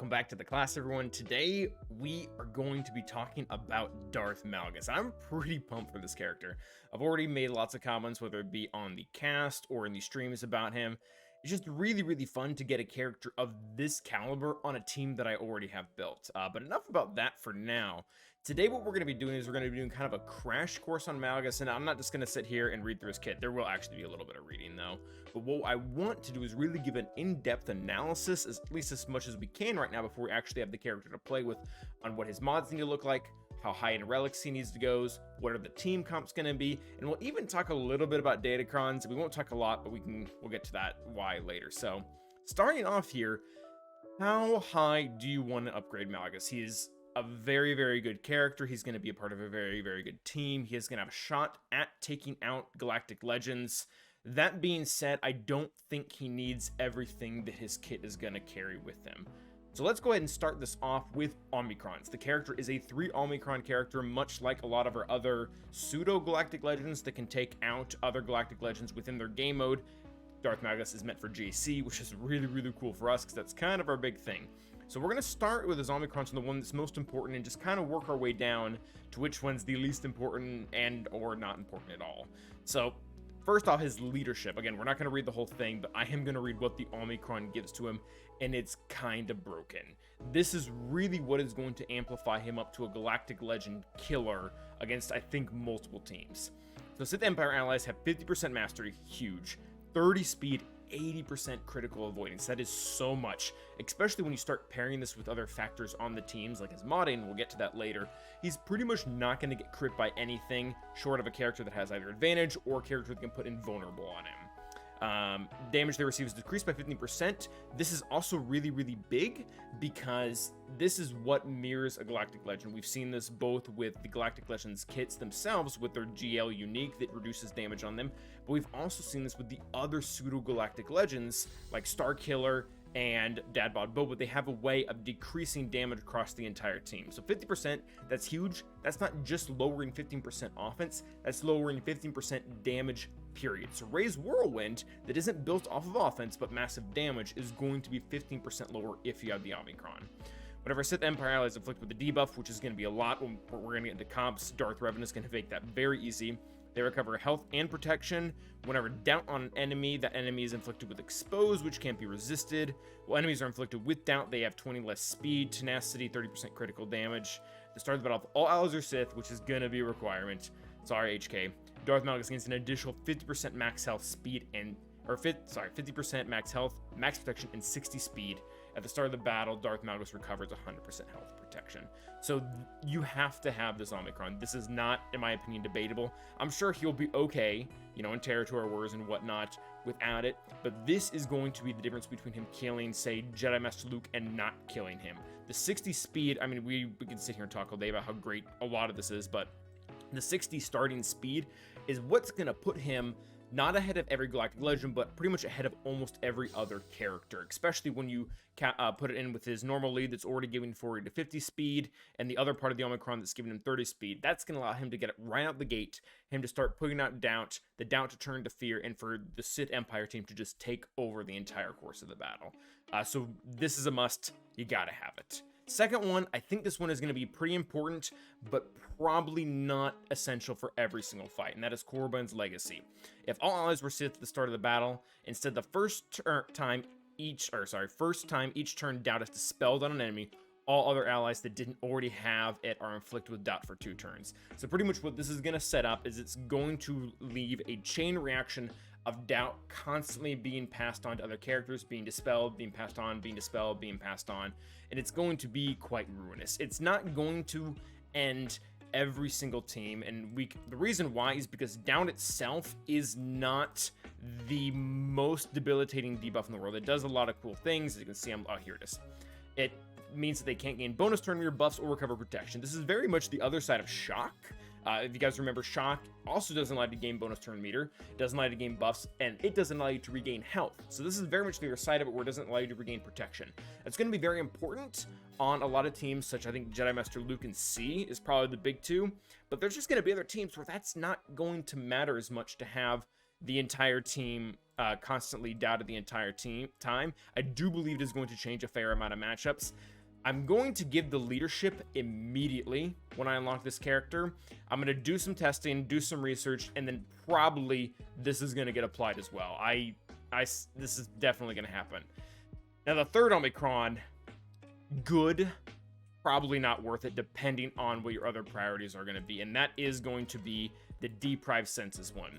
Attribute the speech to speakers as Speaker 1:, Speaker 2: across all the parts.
Speaker 1: welcome back to the class, everyone. Today, we are going to be talking about Darth Malgus. I'm pretty pumped for this character. I've already made lots of comments, whether it be on the cast or in the streams about him. It's just really fun to get a character of this caliber on a team that I already have built. But enough about that for now. Today, what we're going to be doing is we're going to be doing kind of a crash course on Malgus, and I'm not just going to sit here and read through his kit. There will actually be a little bit of reading, though. But what I want to do is really give an in-depth analysis, at least as much as we can right now before we actually have the character to play with, on what his mods need to look like, how high in Relics he needs to go, what are the team comps going to be, and we'll even talk a little bit about Datacrons. We won't talk a lot, but we'll get to that why later. So, starting off here, how high do you want to upgrade Malgus? He is a very good character. He's going to be a part of a very good team. He is going to have a shot at taking out Galactic Legends. That being said, I don't think he needs everything that his kit is going to carry with him. So let's go ahead and start this off with Omicrons. The character is a 3 Omicron character, much like a lot of our other pseudo-Galactic Legends that can take out other Galactic Legends within their game mode. Darth Malgus is meant for GC, which is really cool for us because that's kind of our big thing. So we're going to start with his Omicrons and the one that's most important and just kind of work our way down to which one's the least important and or not important at all. So first off, his leadership. Again, we're not going to read the whole thing, but I am going to read what the Omicron gives to him, and it's kind of broken. This is really what is going to amplify him up to a Galactic Legend killer against, I think, multiple teams. So Sith Empire allies have 50% mastery, huge, 30 speed, 80% critical avoidance. That is so much, especially when you start pairing this with other factors on the teams like his modding. We'll get to that later. He's pretty much not going to get crit by anything short of a character that has either advantage or a character that can put invulnerable on him. Damage they receive is decreased by 15%. This is also really big because this is what mirrors a Galactic Legend. We've seen this both with the Galactic Legends kits themselves with their GL unique that reduces damage on them, but we've also seen this with the other pseudo-Galactic Legends like Starkiller and Dadbod Boba. They have a way of decreasing damage across the entire team. So 50%, that's huge. That's not just lowering 15% offense, that's lowering 15% damage, period. So Ray's Whirlwind, that isn't built off of offense but massive damage, is going to be 15% lower if you have the Omicron. Whenever Sith Empire allies inflict with the debuff, which is going to be a lot when we're going to get into comps, Darth Revan is going to make that very easy. They recover health and protection. Whenever doubt on an enemy, that enemy is inflicted with expose, which can't be resisted. While enemies are inflicted with doubt, they have 20 less speed, tenacity, 30% critical damage. The start of the battle, all allies are Sith, which is gonna be a requirement. Sorry, HK. Darth Malgus gains an additional 50% max health speed and 50% max health, max protection, and 60 speed. At the start of the battle, Darth Malgus recovers 100% health protection. So you have to have this Omicron. This is not, in my opinion, debatable. I'm sure he'll be okay, you know, in territory wars and whatnot without it, but this is going to be the difference between him killing, say, Jedi Master Luke and not killing him. The 60 speed, I mean, we can sit here and talk all day about how great a lot of this is, but the 60 starting speed is what's going to put him not ahead of every Galactic Legend, but pretty much ahead of almost every other character, especially when you put it in with his normal lead that's already giving 40 to 50 speed, and the other part of the Omicron that's giving him 30 speed. That's going to allow him to get it right out the gate, him to start putting out doubt, the doubt to turn to fear, and for the Sith Empire team to just take over the entire course of the battle. So this is a must. You got to have it. Second one, I think this one is going to be pretty important, but probably not essential for every single fight, and that is Korriban's Legacy. If all allies were Sith at the start of the battle, instead the first time each turn doubt is dispelled on an enemy, all other allies that didn't already have it are inflicted with doubt for 2 turns. So pretty much what this is going to set up is it's going to leave a chain reaction of doubt constantly being passed on to other characters, being dispelled, being passed on, being dispelled, being passed on, and it's going to be quite ruinous. It's not going to end every single team, and the reason why is because doubt itself is not the most debilitating debuff in the world. It does a lot of cool things. As you can see, here it is. It means that they can't gain bonus turn meter buffs or recover protection. This is very much the other side of Shock. If you guys remember, Shock also doesn't allow you to gain bonus turn meter, doesn't allow you to gain buffs, and it doesn't allow you to regain health. So this is very much the other side of it, where it doesn't allow you to regain protection. It's going to be very important on a lot of teams, such I think Jedi Master Luke and C is probably the big two, but there's just going to be other teams where that's not going to matter as much to have the entire team constantly doubted the entire time. I do believe it is going to change a fair amount of matchups. I'm going to give the leadership immediately when I unlock this character. I'm going to do some testing, do some research, and then probably this is going to get applied as well. This is definitely going to happen. Now, the third Omicron, good, probably not worth it, depending on what your other priorities are going to be, and that is going to be the Deprived Senses one.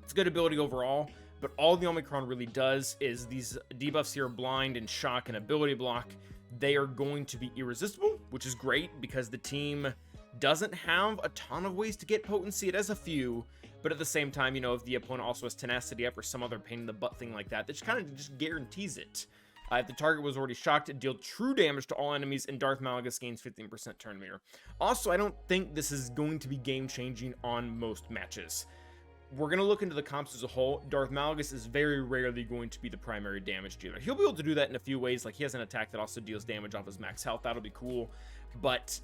Speaker 1: It's a good ability overall, but all the Omicron really does is these debuffs here, blind and shock and ability block, they are going to be irresistible, which is great because the team doesn't have a ton of ways to get potency. It has a few, but at the same time, you know, if the opponent also has tenacity up or some other pain in the butt thing like that, that kind of just guarantees it. If the target was already shocked, it dealt true damage to all enemies, and Darth Malgus gains 15% turn meter. Also, I don't think this is going to be game-changing on most matches. We're going to look into the comps as a whole. Darth Malgus is very rarely going to be the primary damage dealer. He'll be able to do that in a few ways, like he has an attack that also deals damage off his max health. That'll be cool, but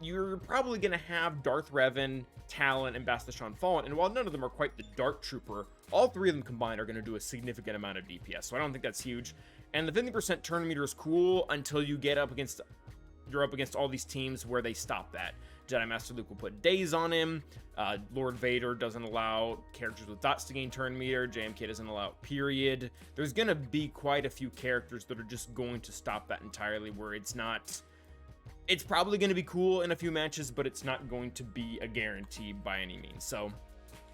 Speaker 1: you're probably going to have Darth Revan, Talon, and Bastachon Fallen, and while none of them are quite the Dark Trooper, all three of them combined are going to do a significant amount of DPS, so I don't think that's huge. And the 50% turn meter is cool until you get up against all these teams where they stop that. Jedi Master Luke will put days on him. Lord Vader doesn't allow characters with dots to gain turn meter. JMK doesn't allow it, period. There's going to be quite a few characters that are just going to stop that entirely, where it's probably going to be cool in a few matches, but it's not going to be a guarantee by any means. So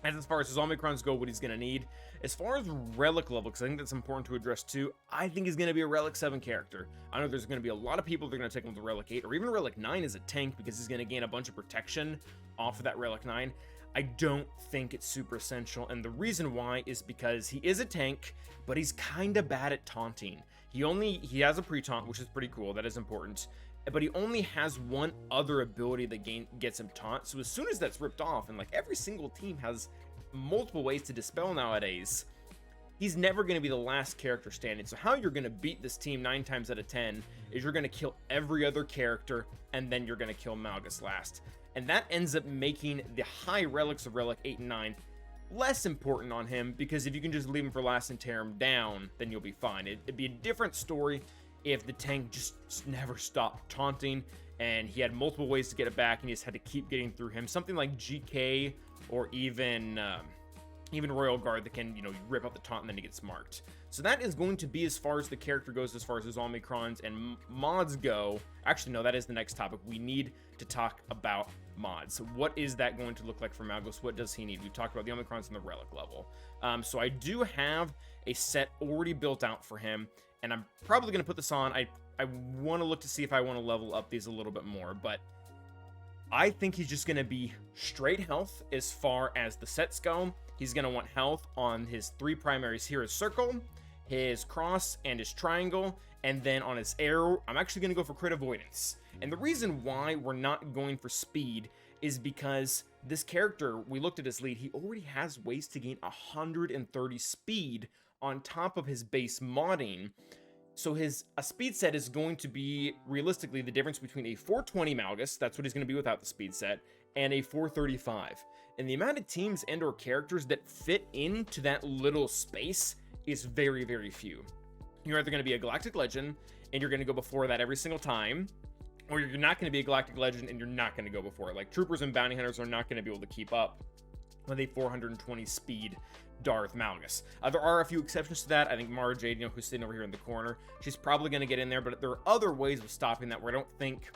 Speaker 1: as far as his Omicrons go, what he's going to need. As far as relic level, because I think that's important to address too, I think he's going to be a Relic 7 character. I know there's going to be a lot of people that are going to take him with Relic 8 or even Relic 9 as a tank because he's going to gain a bunch of protection off of that Relic 9. I don't think it's super essential, and the reason why is because he is a tank, but he's kind of bad at taunting. He has a pre-taunt, which is pretty cool. That is important. But he only has one other ability that gets him taunt. So as soon as that's ripped off, and like every single team has multiple ways to dispel nowadays, he's never going to be the last character standing. So how you're going to beat this team 9 times out of 10 is you're going to kill every other character, and then you're going to kill Malgus last. And that ends up making the high relics of Relic 8 and 9 less important on him, because if you can just leave him for last and tear him down, then you'll be fine. It'd be a different story if the tank just never stopped taunting and he had multiple ways to get it back and he just had to keep getting through him. Something like GK or even Royal Guard that can, rip up the taunt and then he gets marked. So that is going to be as far as the character goes, as far as his Omicrons and mods go. Actually, no, that is the next topic. We need to talk about mods. So what is that going to look like for Malgus? What does he need? We've talked about the Omicrons and the Relic level. So I do have a set already built out for him, and I'm probably going to put this on. I want to look to see if I want to level up these a little bit more, but I think he's just going to be straight health as far as the sets go. He's going to want health on his 3 primaries here, his circle, his cross, and his triangle, and then on his arrow, I'm actually going to go for crit avoidance. And the reason why we're not going for speed is because this character, we looked at his lead, he already has ways to gain 130 speed on top of his base modding. So a speed set is going to be realistically the difference between a 420 Malgus, that's what he's going to be without the speed set, and a 435. And the amount of teams and or characters that fit into that little space is very, very few. You're either going to be a Galactic Legend and you're going to go before that every single time, or you're not going to be a Galactic Legend and you're not going to go before it. Like Troopers and Bounty Hunters are not going to be able to keep up with a 420 speed Darth Malgus. There are a few exceptions to that. I think Mara Jade, who's sitting over here in the corner, she's probably going to get in there, but there are other ways of stopping that where I don't think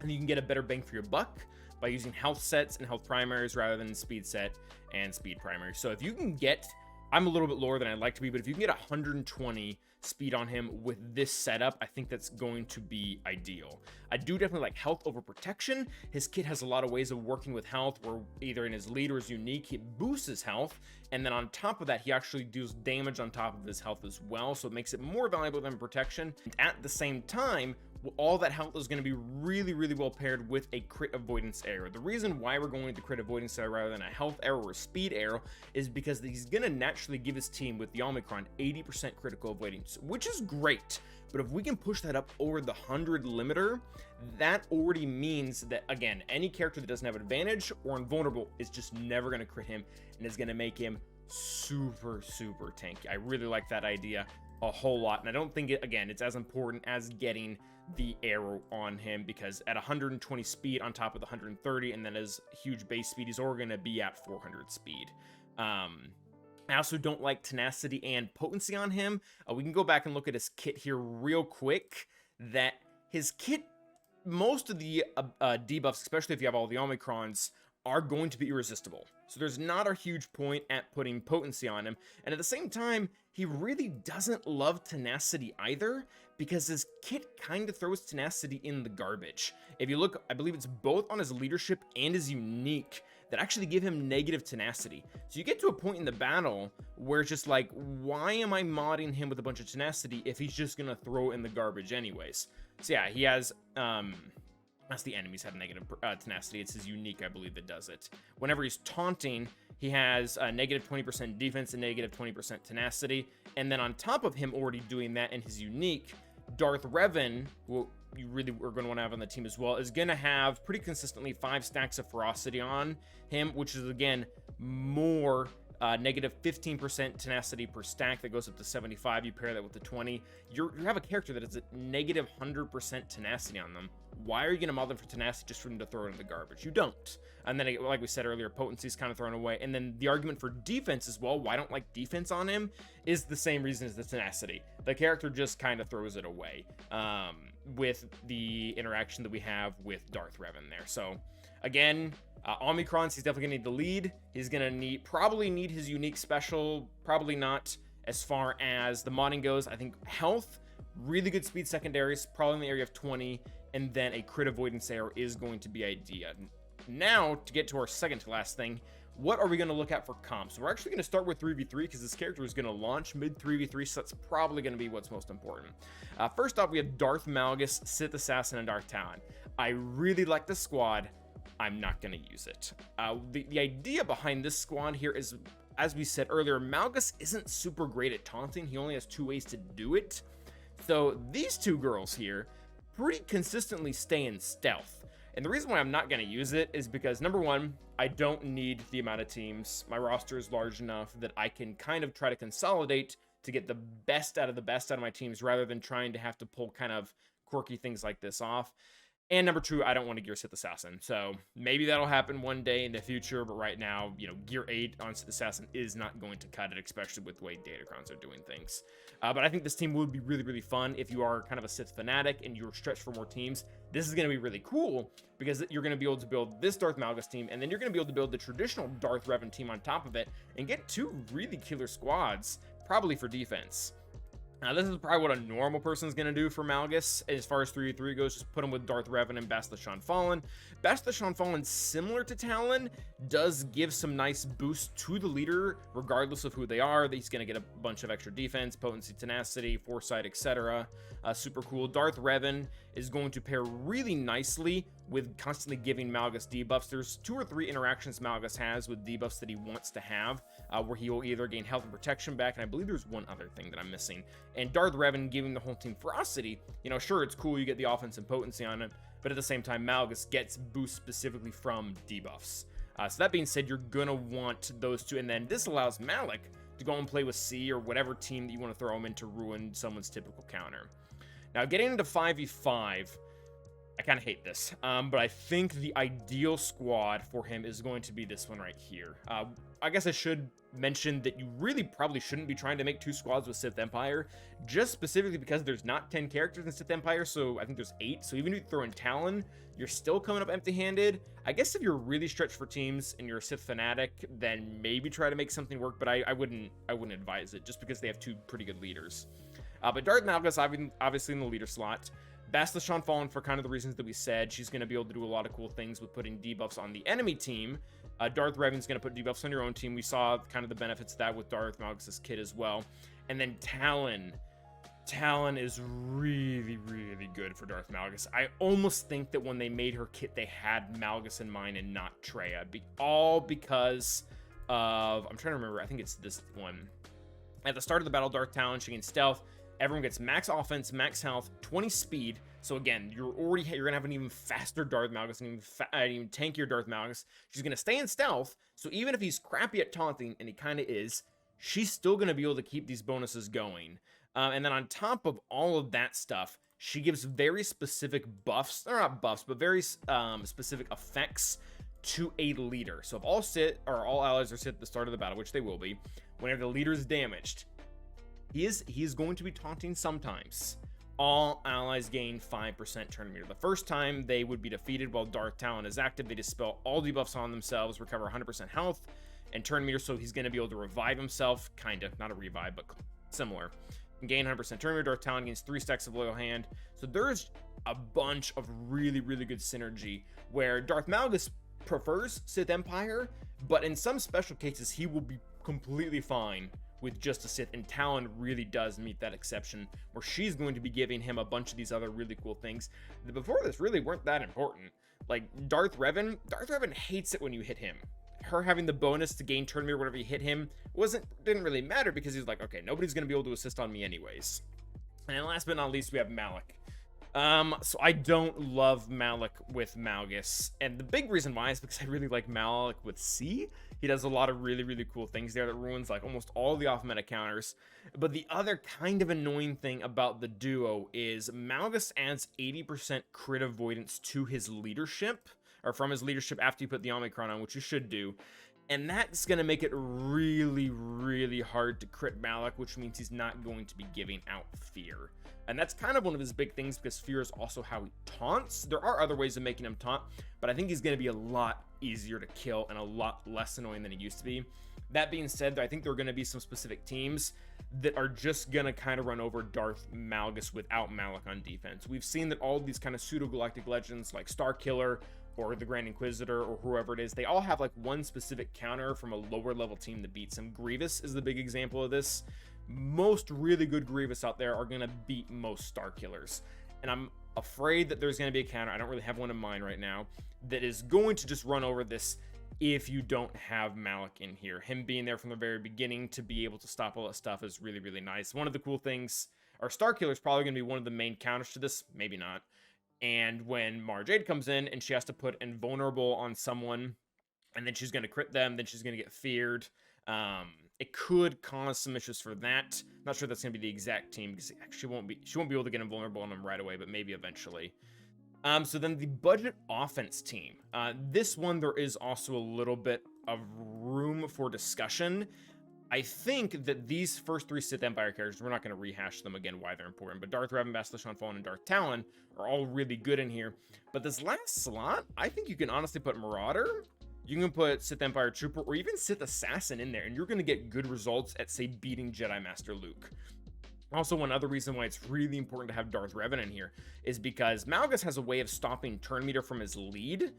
Speaker 1: you can get a better bang for your buck by using health sets and health primaries rather than speed set and speed primaries. So if you can get, I'm a little bit lower than I'd like to be, but if you can get 120 speed on him with this setup, I think that's going to be ideal. I do definitely like health over protection. His kit has a lot of ways of working with health, where either in his lead or his unique, he boosts his health, and then on top of that, he actually deals damage on top of his health as well, so it makes it more valuable than protection. And at the same time, all that health is going to be really, really well paired with a crit avoidance arrow. The reason why we're going with the crit avoidance arrow rather than a health arrow or a speed arrow is because he's going to naturally give his team with the Omicron 80% critical avoidance, which is great. But if we can push that up over the 100 limiter, that already means that, again, any character that doesn't have advantage or invulnerable is just never going to crit him and is going to make him super, super tanky. I really like that idea a whole lot, and I don't think it's as important as getting the arrow on him, because at 120 speed on top of the 130, and then his huge base speed, he's already going to be at 400 speed. I also don't like tenacity and potency on him. We can go back and look at his kit here real quick. That his kit, most of the debuffs, especially if you have all the Omicrons, are going to be irresistible. So there's not a huge point at putting potency on him. And at the same time, he really doesn't love tenacity either, because his kit kind of throws tenacity in the garbage. If you look, I believe it's both on his leadership and his unique that actually give him negative tenacity. So you get to a point in the battle where it's just like, why am I modding him with a bunch of tenacity if he's just gonna throw it in the garbage anyways? So yeah, he has, that's the enemies have negative tenacity. It's his unique, I believe, that does it. Whenever he's taunting, he has a negative 20% defense and negative 20% tenacity. And then on top of him already doing that in his unique, Darth Revan, who you really are going to want to have on the team as well, is going to have pretty consistently 5 stacks of ferocity on him, which is, again, more negative 15% tenacity per stack that goes up to 75. You pair that with the 20. You have a character that is at negative 100% tenacity on them. Why are you going to mod them for tenacity just for them to throw it in the garbage? You don't. And then, like we said earlier, potency is kind of thrown away. And then the argument for defense as well, why I don't like defense on him, is the same reason as the tenacity. The character just kind of throws it away with the interaction that we have with Darth Revan there. So, again, Omicrons, he's definitely going to need the lead. He's going to probably need his unique special. Probably not as far as the modding goes. I think health, really good speed secondaries, probably in the area of 20. And then a crit avoidance arrow is going to be ideal. Now, to get to our second to last thing, what are we going to look at for comps? So we're actually going to start with 3v3 because this character is going to launch mid 3v3, so that's probably going to be what's most important. First off, we have Darth Malgus, Sith Assassin, and Darth Talon. I really like the squad. I'm not going to use it. The idea behind this squad here is, as we said earlier, Malgus isn't super great at taunting. He only has 2 ways to do it. So these 2 girls here pretty consistently stay in stealth. And the reason why I'm not going to use it is because, number one, I don't need the amount of teams. My roster is large enough that I can kind of try to consolidate to get the best out of my teams rather than trying to have to pull kind of quirky things like this off. And number 2, I don't want to gear Sith Assassin. So maybe that'll happen one day in the future, but right now, gear 8 on Sith Assassin is not going to cut it, especially with the way Datacrons are doing things. But I think this team would be really, really fun if you are kind of a Sith fanatic and you're stretched for more teams. This is going to be really cool because you're going to be able to build this Darth Malgus team, and then you're going to be able to build the traditional Darth Revan team on top of it and get 2 really killer squads, probably for defense. Now, this is probably what a normal person is going to do for Malgus as far as 3v3 goes. Just put him with Darth Revan and Bast the Shan Fallen. Bast the Shan Fallen, similar to Talon, does give some nice boost to the leader, regardless of who they are. He's going to get a bunch of extra defense, potency, tenacity, foresight, etc. Super cool. Darth Revan is going to pair really nicely with constantly giving Malgus debuffs. There's 2 or 3 interactions Malgus has with debuffs that he wants to have, where he will either gain health and protection back, and I believe there's one other thing that I'm missing. And Darth Revan giving the whole team ferocity, sure, it's cool, you get the offense and potency on it, but at the same time, Malgus gets boost specifically from debuffs. So that being said, you're gonna want those 2, and then this allows Malik to go and play with C or whatever team that you want to throw him in to ruin someone's typical counter. Now, getting into 5v5, I kind of hate this, but I think the ideal squad for him is going to be this one right here. I guess I should mention that you really probably shouldn't be trying to make 2 squads with Sith Empire, just specifically because there's not 10 characters in Sith Empire, so I think there's 8. So even if you throw in Talon, you're still coming up empty-handed. I guess if you're really stretched for teams and you're a Sith fanatic, then maybe try to make something work, but I wouldn't advise it, just because they have 2 pretty good leaders. But Darth Malgus, obviously in the leader slot. Bast the Shan Fallen for kind of the reasons that we said. She's going to be able to do a lot of cool things with putting debuffs on the enemy team. Darth Revan's going to put debuffs on your own team. We saw kind of the benefits of that with Darth Malgus' kit as well. And then Talon. Talon is really, really good for Darth Malgus. I almost think that when they made her kit, they had Malgus in mind and not Traya. All because of... I'm trying to remember. I think it's this one. At the start of the battle, Darth Talon, she gains stealth. Everyone gets max offense, max health, 20 speed. So again, you're gonna have an even faster Darth Malgus, an even tankier Darth Malgus. She's gonna stay in stealth, so even if he's crappy at taunting, and he kind of is, she's still gonna be able to keep these bonuses going. And then on top of all of that stuff, she gives very specific buffs, or not buffs, but very specific effects to a leader. So if all Sith, or all allies are Sith at the start of the battle, which they will be, whenever the leader is damaged, he is going to be taunting sometimes. All allies gain 5% turn meter. The first time they would be defeated while Darth Talon is active, they dispel all debuffs on themselves, recover 100% health and turn meter, so he's going to be able to revive himself, kind of, not a revive, but similar. And gain 100% turn meter. Darth Talon gains 3 stacks of Loyal Hand. So there's a bunch of really, really good synergy where Darth Malgus prefers Sith Empire, but in some special cases, he will be completely fine with just a Sith, and Talon really does meet that exception, where she's going to be giving him a bunch of these other really cool things that before this really weren't that important. Like Darth Revan hates it when you hit him. Her having the bonus to gain turn meter whenever you hit him didn't really matter, because he's like, okay, nobody's going to be able to assist on me anyways. And then last but not least, we have Malak. So I don't love Malak with Malgus, and the big reason why is because I really like Malak with C. He does a lot of really, really cool things there that ruins like almost all the off-meta counters. But the other kind of annoying thing about the duo is Malgus adds 80% crit avoidance to his leadership, or from his leadership after you put the Omicron on, which you should do. And that's going to make it really, really hard to crit Malak, which means he's not going to be giving out fear. And that's kind of one of his big things, because fear is also how he taunts. There are other ways of making him taunt, but I think he's going to be a lot easier to kill and a lot less annoying than he used to be. That being said, I think there are going to be some specific teams that are just going to kind of run over Darth Malgus without Malak on defense. We've seen that all of these kind of pseudo-galactic legends like Starkiller or the Grand Inquisitor or whoever it is, they all have like one specific counter from a lower level team that beats him. Grievous is the big example of this. Most really good Grievous out there are going to beat most Starkillers. And I'm afraid that there's going to be a counter, I don't really have one in mind right now, that is going to just run over this if you don't have Malak in here. Him being there from the very beginning to be able to stop all that stuff is really, really nice. One of the cool things, our Starkiller is probably going to be one of the main counters to this, maybe not. And when Mara Jade comes in and she has to put invulnerable on someone, and then she's going to crit them, then she's going to get feared. It could cause some issues for that. Not sure that's going to be the exact team, because she won't be able to get invulnerable on them right away, but maybe eventually. So then the budget offense team. This one, there is also a little bit of room for discussion. I think that these first 3 Sith Empire characters, we're not going to rehash them again why they're important, but Darth Revan, Bastila Shan Fallen, and Darth Talon are all really good in here. But this last slot, I think you can honestly put Marauder, you can put Sith Empire Trooper, or even Sith Assassin in there, and you're going to get good results at, say, beating Jedi Master Luke. Also, one other reason why it's really important to have Darth Revan in here is because Malgus has a way of stopping turn meter from his lead.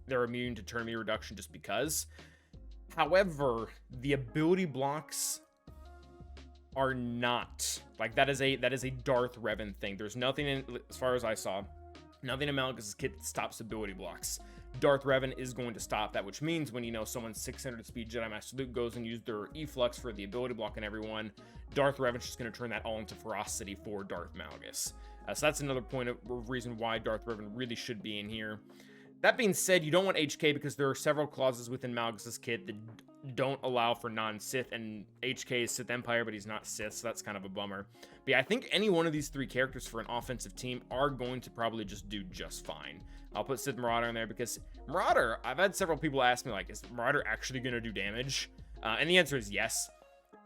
Speaker 1: They're immune to turn meter reduction just because. However, the ability blocks are not. Like, that is a Darth Revan thing. There's nothing in, as far as I saw, nothing in Malgus' kit that stops ability blocks. Darth Revan is going to stop that, which means when, someone's 600 speed Jedi Master Luke goes and uses their efflux for the ability block on everyone, Darth Revan's just going to turn that all into ferocity for Darth Malgus. So that's another point of reason why Darth Revan really should be in here. That being said, you don't want HK because there are several clauses within Malgus' kit that don't allow for non-Sith, and HK is Sith Empire, but he's not Sith, so that's kind of a bummer. But yeah, I think any one of these 3 characters for an offensive team are going to probably just do just fine. I'll put Sith Marauder in there because Marauder, I've had several people ask me, like, is Marauder actually going to do damage? And the answer is yes.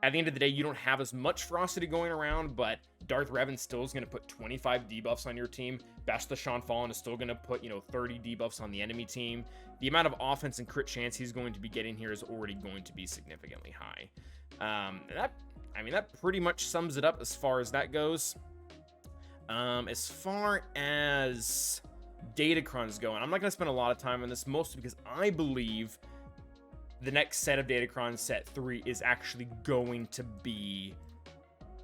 Speaker 1: At the end of the day, you don't have as much ferocity going around, but Darth Revan still is going to put 25 debuffs on your team. Bastila Shan Fallen is still going to put, 30 debuffs on the enemy team. The amount of offense and crit chance he's going to be getting here is already going to be significantly high. That pretty much sums it up as far as that goes. As far as Datacrons go, and I'm not going to spend a lot of time on this, mostly because I believe the next set of Datacrons, set 3, is actually going to be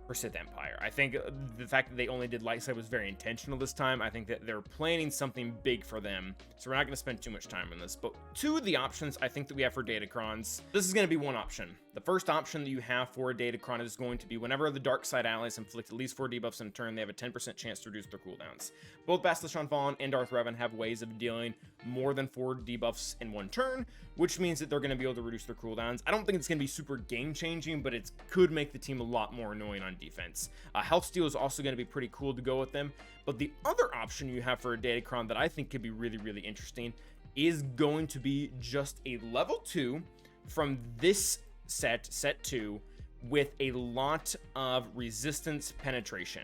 Speaker 1: for Sith Empire. I think the fact that they only did light side was very intentional this time. I think that they're planning something big for them, so we're not going to spend too much time on this. But 2 of the options I think that we have for Datacrons, this is going to be one option. The first option that you have for a Datacron is going to be whenever the dark side allies inflict at least 4 debuffs in a turn, they have a 10% chance to reduce their cooldowns. Both Bastila Shan Fallen and Darth Revan have ways of dealing more than 4 debuffs in one turn, which means that they're going to be able to reduce their cooldowns. I don't think it's going to be super game changing, but it could make the team a lot more annoying on defense. Health steal is also going to be pretty cool to go with them. But the other option you have for a Datacron that I think could be really, really interesting is going to be just a level 2 from this set 2, with a lot of resistance penetration.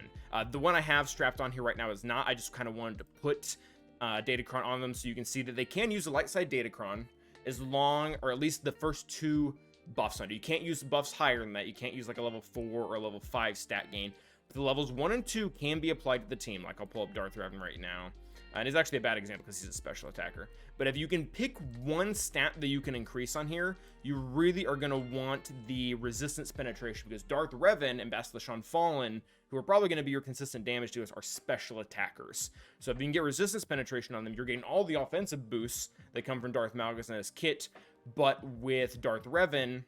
Speaker 1: The one I have strapped on here right now is not. I just kind of wanted to put Datacron on them so you can see that they can use a light side Datacron as long, or at least the first 2 buffs under. You can't use buffs higher than that. You can't use like a level 4 or a level 5 stat gain. But the levels 1 and 2 can be applied to the team. Like I'll pull up Darth Revan right now. And it's actually a bad example because he's a special attacker. But if you can pick one stat that you can increase on here, you really are going to want the resistance penetration, because Darth Revan and Bastila Fallen, who are probably going to be your consistent damage dealers, are special attackers. So if you can get resistance penetration on them, you're getting all the offensive boosts that come from Darth Malgus and his kit. But with Darth Revan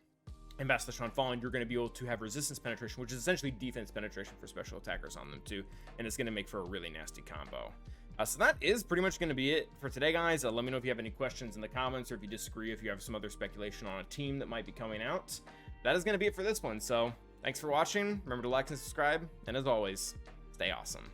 Speaker 1: and Bastila Fallen, you're going to be able to have resistance penetration, which is essentially defense penetration for special attackers on them too. And it's going to make for a really nasty combo. So that is pretty much going to be it for today, guys. Let me know if you have any questions in the comments, or if you disagree, if you have some other speculation on a team that might be coming out. That is going to be it for this one. So thanks for watching. Remember to like and subscribe. And as always, stay awesome.